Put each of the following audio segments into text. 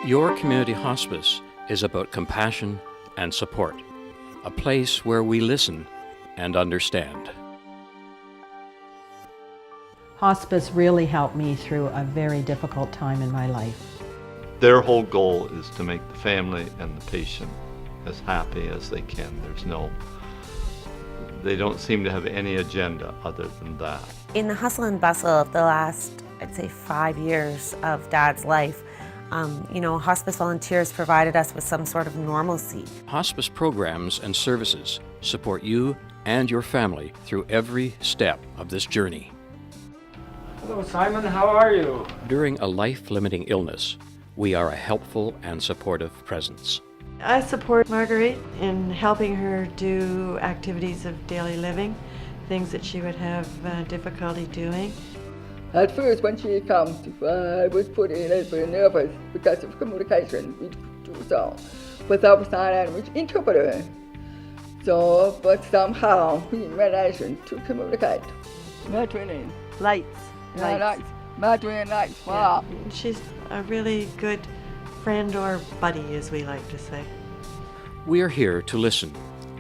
Your community hospice is about compassion and support, a place where we listen and understand. Hospice really helped me through a very difficult time in my life. Their whole goal is to make the family and the patient as happy as they can. They don't seem to have any agenda other than that. In the hustle and bustle of the last, I'd say 5 years of Dad's life, hospice volunteers provided us with some sort of normalcy. Hospice programs and services support you and your family through every step of this journey. Hello, Simon, how are you? During a life-limiting illness, we are a helpful and supportive presence. I support Marguerite in helping her do activities of daily living, things that she would have difficulty doing. At first, when she comes, I was put in a little bit nervous because of communication without sign language interpreter. But somehow we managed to communicate. Madeleine. Lights. Madeleine lights. Wow. Yeah. She's a really good friend or buddy, as we like to say. We are here to listen,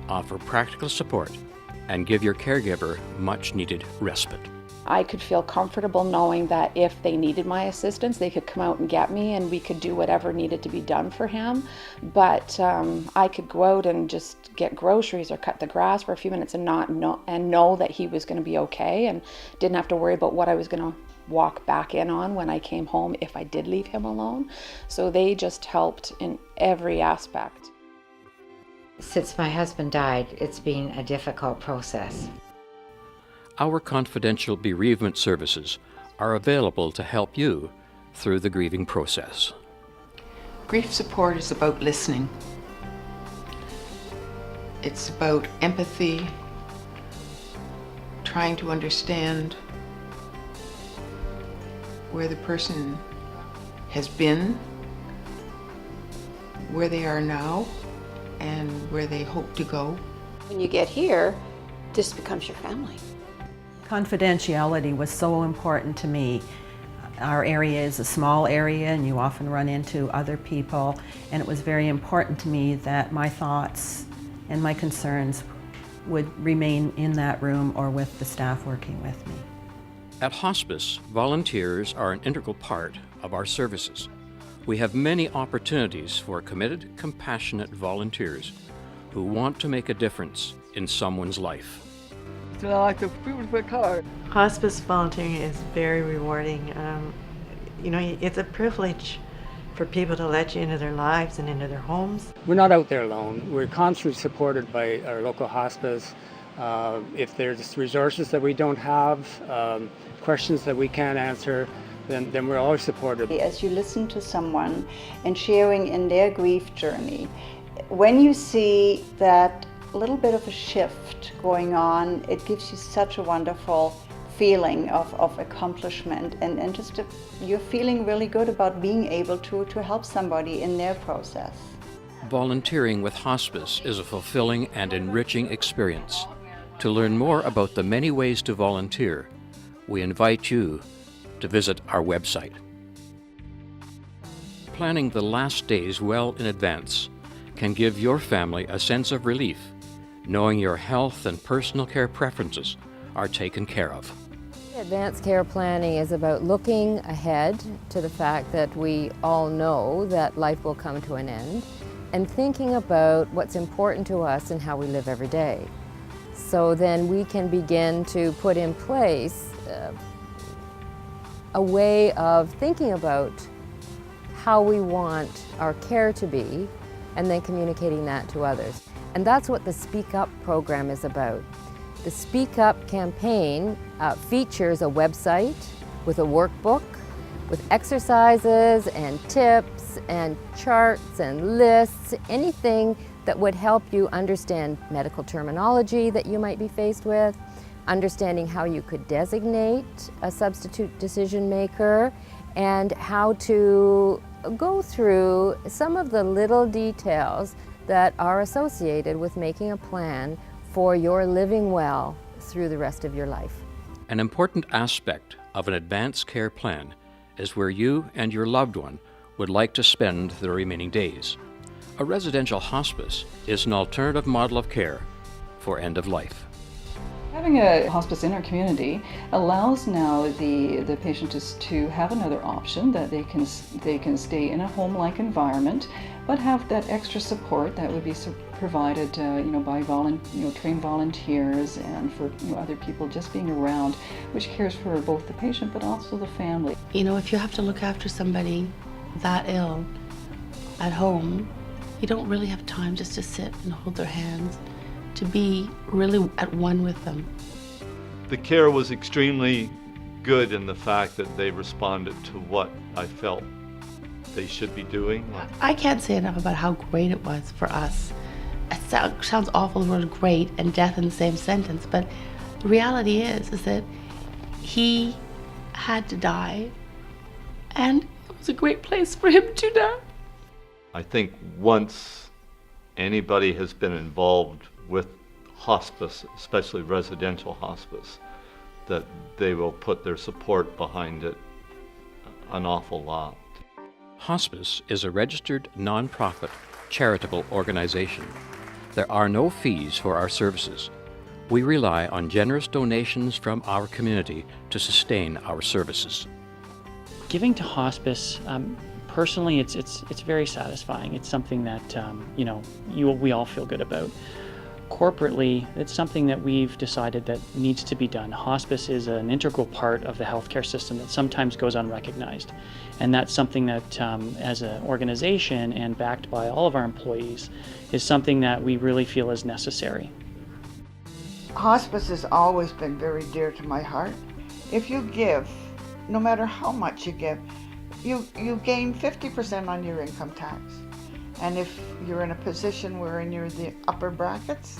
offer practical support, and give your caregiver much-needed respite. I could feel comfortable knowing that if they needed my assistance, they could come out and get me and we could do whatever needed to be done for him. But I could go out and just get groceries or cut the grass for a few minutes and know that he was going to be okay and didn't have to worry about what I was going to walk back in on when I came home if I did leave him alone. So they just helped in every aspect. Since my husband died, it's been a difficult process. Our confidential bereavement services are available to help you through the grieving process. Grief support is about listening. It's about empathy, trying to understand where the person has been, where they are now, and where they hope to go. When you get here, this becomes your family. Confidentiality was so important to me. Our area is a small area and you often run into other people, and it was very important to me that my thoughts and my concerns would remain in that room or with the staff working with me. At hospice, volunteers are an integral part of our services. We have many opportunities for committed, compassionate volunteers who want to make a difference in someone's life. It's a beautiful color. Hospice volunteering is very rewarding. It's a privilege for people to let you into their lives and into their homes. We're not out there alone. We're constantly supported by our local hospice. If there's resources that we don't have, questions that we can't answer, then we're always supported. As you listen to someone and sharing in their grief journey, when you see that little bit of a shift going on, it gives you such a wonderful feeling of accomplishment and just you're feeling really good about being able to help somebody in their process. Volunteering with hospice is a fulfilling and enriching experience. To learn more about the many ways to volunteer, we invite you to visit our website. Planning the last days well in advance can give your family a sense of relief, knowing your health and personal care preferences are taken care of. Advanced care planning is about looking ahead to the fact that we all know that life will come to an end, and thinking about what's important to us and how we live every day. So then we can begin to put in place a way of thinking about how we want our care to be and then communicating that to others. And that's what the Speak Up program is about. The Speak Up campaign features a website with a workbook, with exercises and tips and charts and lists, anything that would help you understand medical terminology that you might be faced with, understanding how you could designate a substitute decision maker, and how to go through some of the little details that are associated with making a plan for your living well through the rest of your life. An important aspect of an advanced care plan is where you and your loved one would like to spend the remaining days. A residential hospice is an alternative model of care for end of life. Having a hospice in our community allows now the patient to have another option, that they can stay in a home-like environment, but have that extra support that would be provided by trained volunteers and for other people just being around, which cares for both the patient but also the family. If you have to look after somebody that ill at home, you don't really have time just to sit and hold their hands, to be really at one with them. The care was extremely good in the fact that they responded to what I felt they should be doing. I can't say enough about how great it was for us. It sounds awful, the word great and death in the same sentence, but the reality is that he had to die, and it was a great place for him to die. I think once anybody has been involved with hospice, especially residential hospice, that they will put their support behind it an awful lot. Hospice is a registered nonprofit charitable organization. There are no fees for our services. We rely on generous donations from our community to sustain our services. Giving to hospice, personally, it's very satisfying. It's something that we all feel good about. Corporately, it's something that we've decided that needs to be done. Hospice is an integral part of the healthcare system that sometimes goes unrecognized. And that's something that, as an organization and backed by all of our employees, is something that we really feel is necessary. Hospice has always been very dear to my heart. If you give, no matter how much you give, you gain 50% on your income tax. And if you're in a position where you're in the upper brackets,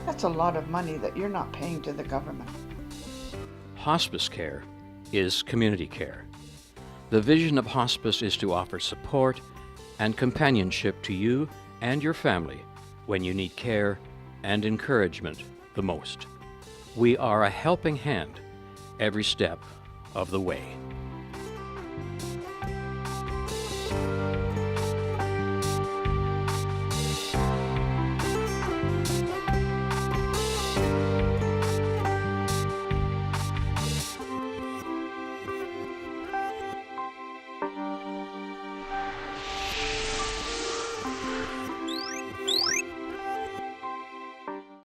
that's a lot of money that you're not paying to the government. Hospice care is community care. The vision of hospice is to offer support and companionship to you and your family when you need care and encouragement the most. We are a helping hand every step of the way.